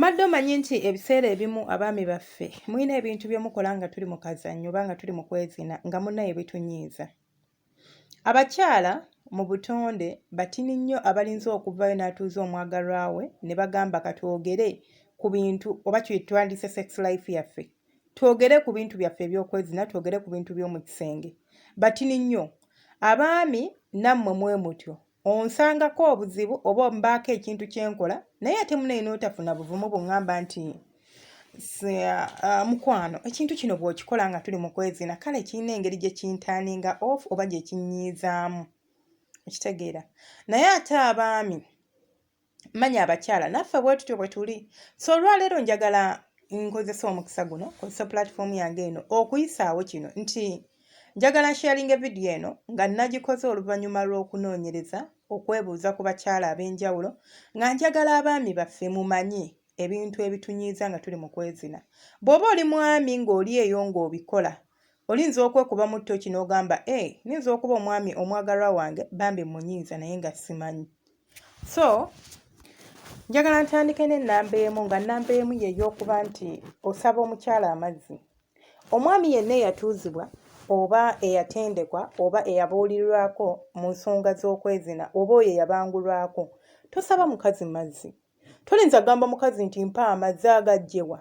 Obadde omanyi nti ebiseera ebimu abaami baffe mulina ebintu byemukola nga tuli mu kazannyo oba nga tuli mu kwezina nga munnaye bitunyiiza. Abakyala mu butonde batini nnyo abalinze okuvayo n'atuuza omwagalwa we ne bagamba katwogere ku bintu oba twandise sex life yaffe. Twogere ku bintu byaffe ebyokwezina, twogere ku bintu by'omu kisenge. Batini nnyo. Abaami nammwe mwe mutyo. Onsangako obuzibu oba mbaako ekintu kyenkola naye ate munaye n'otafuna buvumu bungamba nti mukwano ekintu kino bw'okikola nga tuli mu kwezina kale kirina engeri gye kintaninga off oba gye kinnyiizaamu. Okitegeera. Naye ate abaami manya abakyala naffe bwe tutyo bwe tuli. So olwaleero njagala nkozesa omukisa guno, nkozesa platform yange eno okuyisaawo kino nti njagala sharinga video eno nga nagikoze oluvannyuma lw'okunoonyereza okwebuuza ku bakyala ab'enjawulo nga njagala abaami baffe mumanye ebintu ebitunyiiza nga tuli mu kwezina. Bw'oba oli mwami ng'oli eyo ng'obikola olinza okwekuba mu ttoki n'ogamba ninza okuba omwami omwagalwa wange bambi munyiiza naye nga simanyi. So njagala ntandike n'ennamba emu nga nnamba emu ye y'okuba nti osaba omukyala amazzi. Omwami yenna eyatuuzibwa oba eyatendekwa oba eyabuulirwako mu nsonga z'okwezina oba oyo eyabangulwako tosaba mukazi mazzi. Tolinza gamba mukazi nti mpa amazzi agajjewa.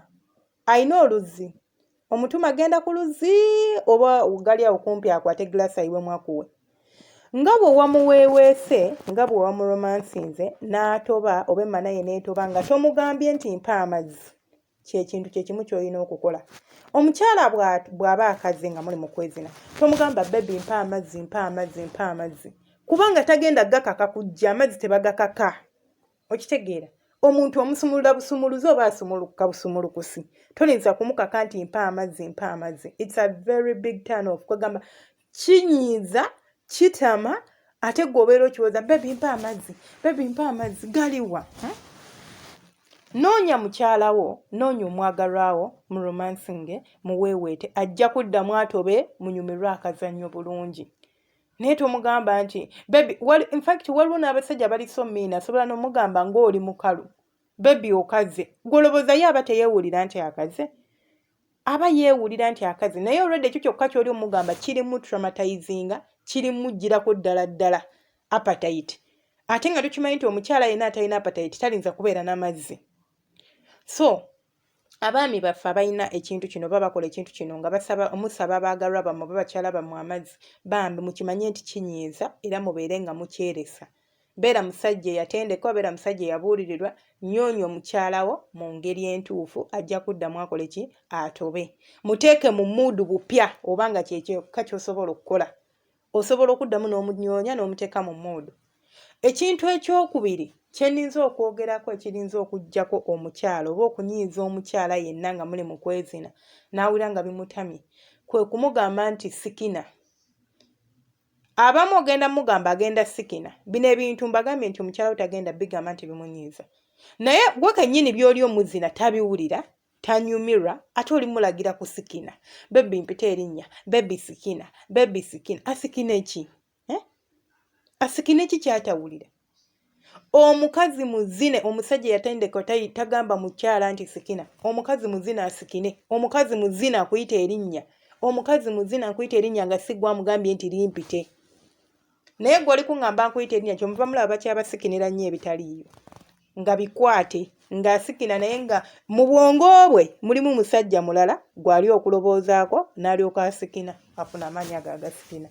Ayina oluzzi. Omutuma agenda ku luzzi oba gali awo kumpi akwate glass ayiwemu akuwe. Nga bwe wamuweeweese, nga bwe wamuromansinze n'atoba oba emmana ye n'etoba nga tomugambye nti mpa amazzi. Kyekintu kyekimu ky'olina okukola. Omukyala bw'aba akaze nga muli mu kwezina tomugamba baby mpa amazzi mpa amazzi mpa amazzi kubanga tagenda gakaka kujja amazzi tebagakaka. Okitegeera. Omuntu omusumulula busumuluzi oba asumuluka busumulukusi tolinza kumukaka nti mpa amazzi mpa amazzi. It's a very big turn off. Kwegamba kinyiiza kitama ate gwobeera okiwoza baby mpa amazzi galiwa. Noonya mukyalawo, noonya omwagalwawo mu romancing muweeweete ajja kuddamu atobe munyumirwa akazannyo bulungi. Naye tomugamba nti baby in fact waliwo n'abasajja bali so mean asobola n'omugamba ng'oli mukalu baby okaze. Goloboza ye aba teyeewulira nti akaze. Aba yeewulira nti akaze naye already ekyo kyokka ky'oli omugamba kirimu traumatizinga kirimu girako ddala appetite. Ate nga tukimanyi nti omukyala yenna atalina appetite talinza kubeera n'amazzi. So abaami baffe abalina ekintu kino baba bakola ekintu kino nga musaba abaagalwa bammwe babakyala bammwe amazzi bambi mukimanye nti kinyiiza era mubeere nga mukyeresa. Beera musajja eyatendekwa beera musajja eyabuulirirwa nyoonya omukyalawo mu ngeri entuufu ajja kuddamu akole ki atobe. Muteeke mu muudu bupya obanga kyekyoka ky'osobola okukola. Osobola okuddamu n'omunyoonya n'omuteeka mu muudu. Ekintu ekyokubiri kyenninza okwogerako ekirinza okuggyako omukyala oba okunyiiza omukyala yenna nga muli mu kwezina n'awulira nga bimutamye kwe kumugamba nti sikina. Abamu ogenda mugamba agenda sikina. Bino ebintu mbagambye nti omukyala we tagenda bigamba nti bimunyiiza. Naye gwe kennyini by'oli omuzina tabiwulira, tanyumirwa, ate oli mulagira ku sikina. Baby mpita erinnya, baby sikina, baby sikina. Asikina eki? Asikina eki kyatawulira? Omukazi muzine omusajja yatendeka tagamba mukyala nti sikina. Omukazi muzina asikine. Omukazi muzina akuyita erinnya. Omukazi muzina akuyita erinnya nga sigwa mugambye nti limpite. Naye gwe oli kungamba nkuyita erinnya kyomuva mulaba bakyabasikinira nnyo ebitaliiyo. Nga bikwate nga asikina naye nga mu bwongo bwe mulimu musajja mulala gwali okuloboozaako n'alyoka asikina afuna amannya agasikina.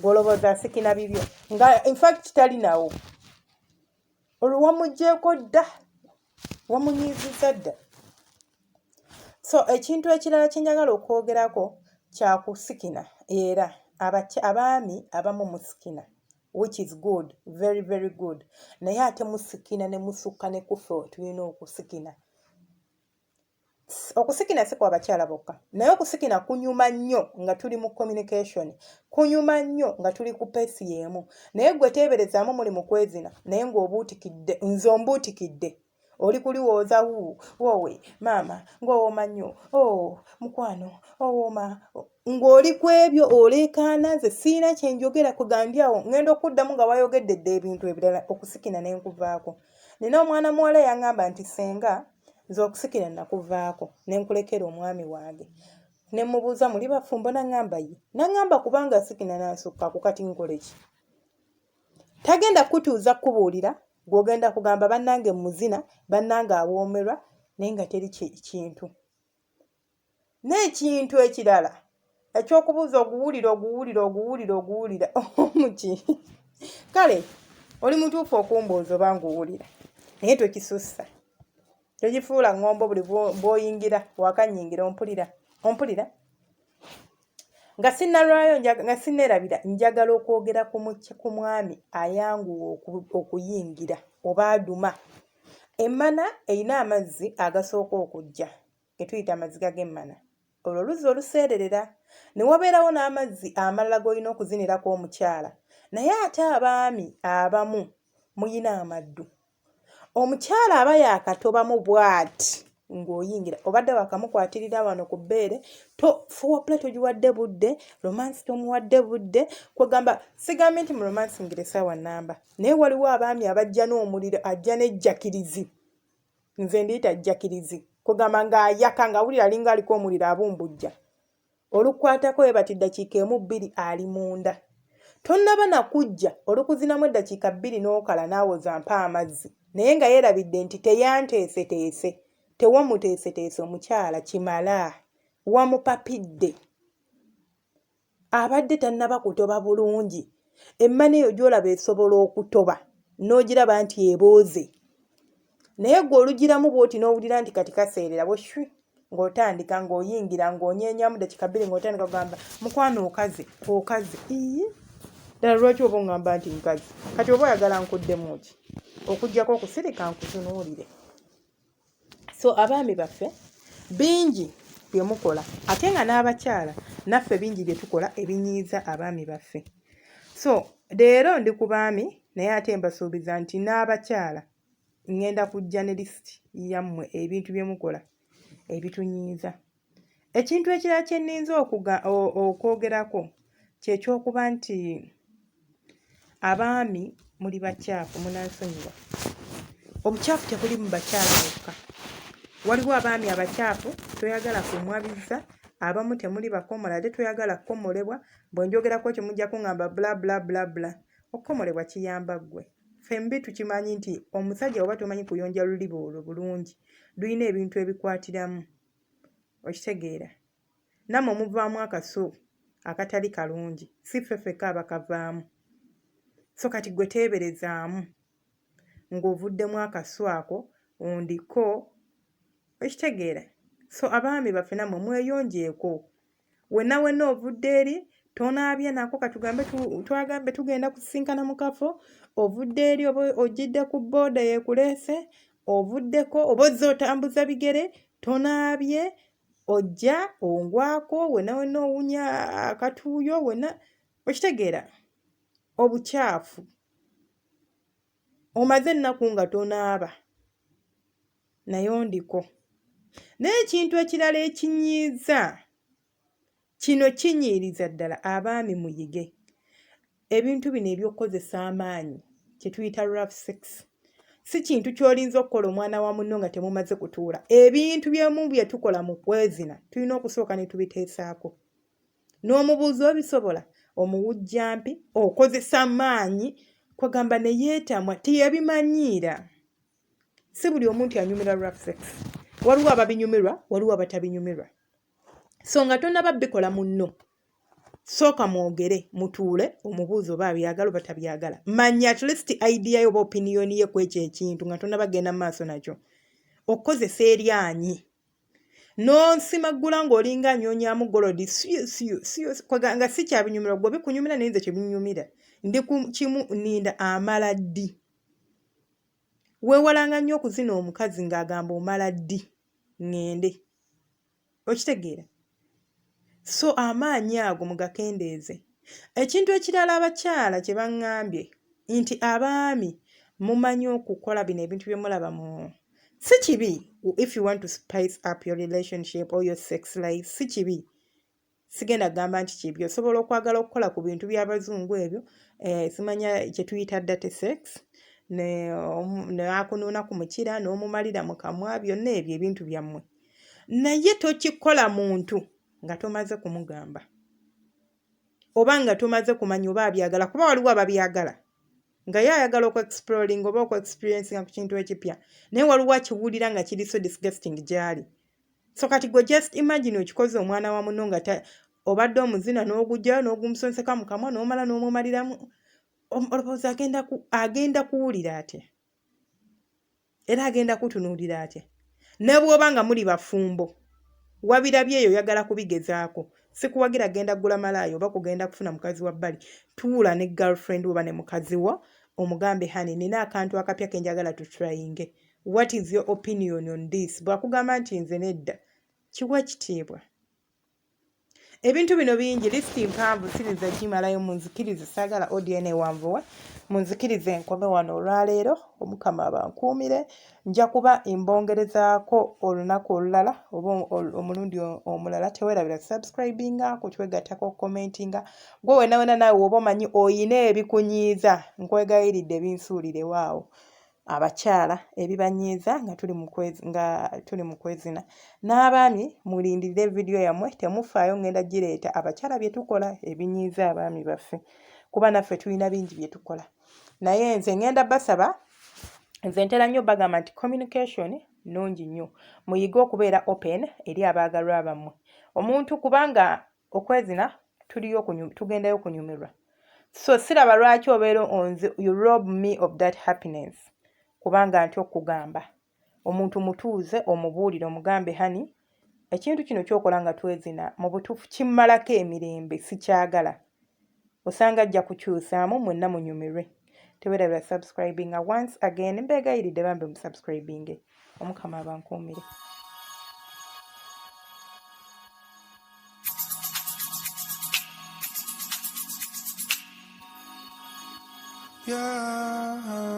Gwolobooza asikina bibyo nga in fact talinawo. Olwo wamuggyeko dda wamunyiizizza dda. So ekintu ekirala kye njagala okwogerako kya kusikina era abaami abamu musikina which is good, very very good. Naye ate musikina ne musukka ne kufa tulina okusikina. Okusikina si kwa bakyala bokka. Naye okusikina kunyuma nnyo nga tuli mu communication. Kunyuma nnyo nga tuli ku peesi y'emu. Naye gwe teeberezaamu muli mu kwezina naye ng'obuutikidde nze ombuutikidde. Oli kuliwooza woowe maama ng'owooma nnyo mukwano owooma ng'oli ku ebyo oleekaana nze siina kye njogera kugambye awo ngenda okuddamu nga wayogedde dda ebintu ebirala okusikina ne nkuvaako. Nina omwana muwala yangamba nti Senga nze okusikira nakuvaako ne nkulekera omwami wange ne mubuuza muli bafumbo n'angamba ye n'angamba kubanga sikina nansukkaku kati nkole ki tagenda kutuuza kubuulira gw'ogenda kugamba bannange muzina bannange awoomerwa naye nga teri kintu n'ekintu ekirala ekyokubuuza oguwulira omuki kale oli mutuufu okumbuuza oba nguwulira naye tokisussa togifuula ngombo buli bw'oyingira wakanyingira ompulira nga sinnalwayo nga sinneerabira njagala okwogera ku mwami ayanguwa okuyingira oba aduma emmana erina amazzi agasooka okujja ge tuyita amaziga g'emmana olwo luzzi oluseererera ne wabeerawo n'amazzi amalala g'olina okuzinirako omukyala naye ate abaami abamu muyina amaddu omukyala aba yakatobamu bw'ati ng'oyingira obadde wakamukwatirira wano ku bbeere fowaplay togiwadde budde romansi tomuwadde budde kwegamba sigambye nti mu romansi ngire essaawa nnamba naye waliwo abaami abajja n'omuliro ajja n'ejjakirizi nze ndiyita jjakirizi kwegamba ng'ayaka ng'awulira alinga aliko omuliro abumbujja olukwatako webati eddakiika 1-2 ali munda tonnaba nakujja olukuzinamu eddakiika 2 n'okala n'awoza mpa amazzi naye nga yeerabidde nti teyanteeseteese tewamuteeseteese omukyala kimala wamupapidde abadde tannaba kutoba bulungi emmana eyo gy'olaba esobola okutoba n'ogiraba nti ebooze naye gwe olugiramu bw'oti n'owulira nti kati kaseerera bweshwi ng'otandika ng'oyingira ng'onyeenyamu dakika 2 ng'otandika kugamba mukwano okaze ddala lwaki oba oŋŋamba nti nkazi kati oba oyagala nkuddemu ki okuggyako okusirika nkutunuulire so abaami baffe bingi bye mukola ate nga n'abakyala naffe bingi bye tukola ebinyiiza abaami baffe so leero ndi ku baami naye ate mbasuubiza nti n'abakyala ngenda kujja ne lisiti yammwe ebintu bye mukola ebitunyiiza ekintu ekirala kye nninza okwogerako kyekyokuba nti abaami muli bakyafu munansonyiwa obukyafu tebuli mu bakyala bokka waliwo abaami abakyafu toyagala kumwabiza abamu temuli bakomola ate toyagala kukomolebwa bwe njogerako kye mujja kuŋŋamba bla bla bla bla okukomolebwa kiyamba ggwe fembi tukimanyi nti omusajja oba tomanyi kuyonja luliba olwo bulungi luyina ebintu ebikwatiramu okitegeera nammwe muvaamu akasu akatali kalungi si ffeffeka abakavaamu so kati gwe teeberezaamu ng'ovuddemu akasu ako ondiko okitegeera so abaami baffe nammwe mweyonjeeko wenna ovudde eri tonaabye nako katugambe twagambe tugenda kusisinkana mu kafo ovudde eri oba ojjidde ku booda yeekuleese ovuddeko oba ozze otambuza bigere tonaabye ojja ongwako wenna owunya akatuuyo wenna okitegeera obukyafu omaze ennaku nga tonaaba naye ondiko naye ekintu ekirala ekinyiiza kino kinyiiriza ddala abaami muyige ebintu bino eby'okukozesa amaanyi kye tuyita rough sex si kintu ky'olinza okukola omwana wa munno nga temumaze kutuula ebintu by'emu bye tukola mu kwezina tulina okusooka ne tubiteesaako n'omubuuza obisobola omuwujjampi okozesa amaanyi kwegamba ne yeetamwa teyabimanyiira si buli omuntu anyumira rough sex waliwo ababinyumirwa waliwo abatabinyumirwa so nga tonnaba bikola munno sooka mwogere mutuule omubuuzo oba abyagala oba tabyagala manya at least idea yo oba opinion ye ku ekyo ekintu nga tonnabagenda mu maaso nakyo okukozesa eryanyi n'onsimagula ng'olinga anyoonyaamu golodi nga si kyabinyumira gwe bikunyumira naye nze kyebinyumira ndi ku kimu ninda amala ddi weewalanga nnyo okuzina omukazi ng'agamba omala ddi ŋŋende okitegeera so amaanyi ago mugakendeeze ekintu ekirala abakyala kye baŋŋambye nti abaami mumanyi okukola bino ebintu bye mulaba mu si kibi if you want to spice up your relationship or your sex life si kibi sigenda kugamba nti kibi osobola okwagala okukola ku bintu by'abazungu ebyo simanya kye tuyita dirty sex ne akunuuna ku mukira n'omumalira mu kamwa, byonna ebyo ebintu byammwe. Naye tokikola muntu nga tomaze kumugamba oba nga tomaze kumanya oba abyagala, kuba waliwo ababyagala nga ye ayagala oku-exploring oba oku-experiencing ku kintu ekipya, naye waliwo akiwulira nga kiri so disgusting gy'ali. So kati gwe just imagine okikoze omwana wa muno nga obadde omuzina n'ogujjayo n'ogumusonseka mu kamwa n'omala n'omumaliramu, olowooza agenda kuwulira atya? Era agenda kutunuulira atya? Ne bw'oba nga muli bafumbo, wabirabyeyo oyagala kubigezaako, sikuwagira agenda kugula malaayo oba kugenda kufuna mukazi wa bbali. Tuula ne girlfriend oba ne mukazi wo omugambe honey, nina akantu akapya ke njagala tutryinge. What is your opinion on this? Bw'akugamba nti nze nedda, kiwa ekitiibwa. Ebintu bino bingi, lisiti mpanvu siriza gimalayo, munzikirize, saagala audio eneewanvuwa, munzikirize nkome wano olwaleero, Omukama abankuumire. Nja kuba mbongerezaako olunaku olulala oba omulundi omulala. Teweerabira subscribinga, kutwegattako, commentinga. Gwe wena naawe oba omanyi oyina ebikunyiiza, nkwegayiridde ebinsuulire waawo. Abakyala ebibanyiiza nga tuli mu kwezina. N'abaami mulindirire vidiyo yammwe, temufaayo ngenda gireeta. Abakyala bye tukola ebinyiiza abaami baffe, kuba naffe tulina bingi bye tukola. Naye nze ngenda basaba, nze ntera nnyo bagamba nti communication nnungi nnyo. Muyige okubeera open eri abaagalwa bammwe. Omuntu kubanga okwezina tugendayo kunyumirwa. So siraba lwaki obeera onze you rob me of that happiness. Kubanga ntyo okugamba omuntu mutuuze omubuulire omugambe honey, ekintu kino kyokola nga twezina mu butuufu kimmalako emirembe, sikyagala. Osanga ajja kukyusaamu, mwenna munyumirwe. Teweerabira subscribinga. Once again mbeegayiridde bambe mu subscribinge. Omukama abankuumire. Yeah.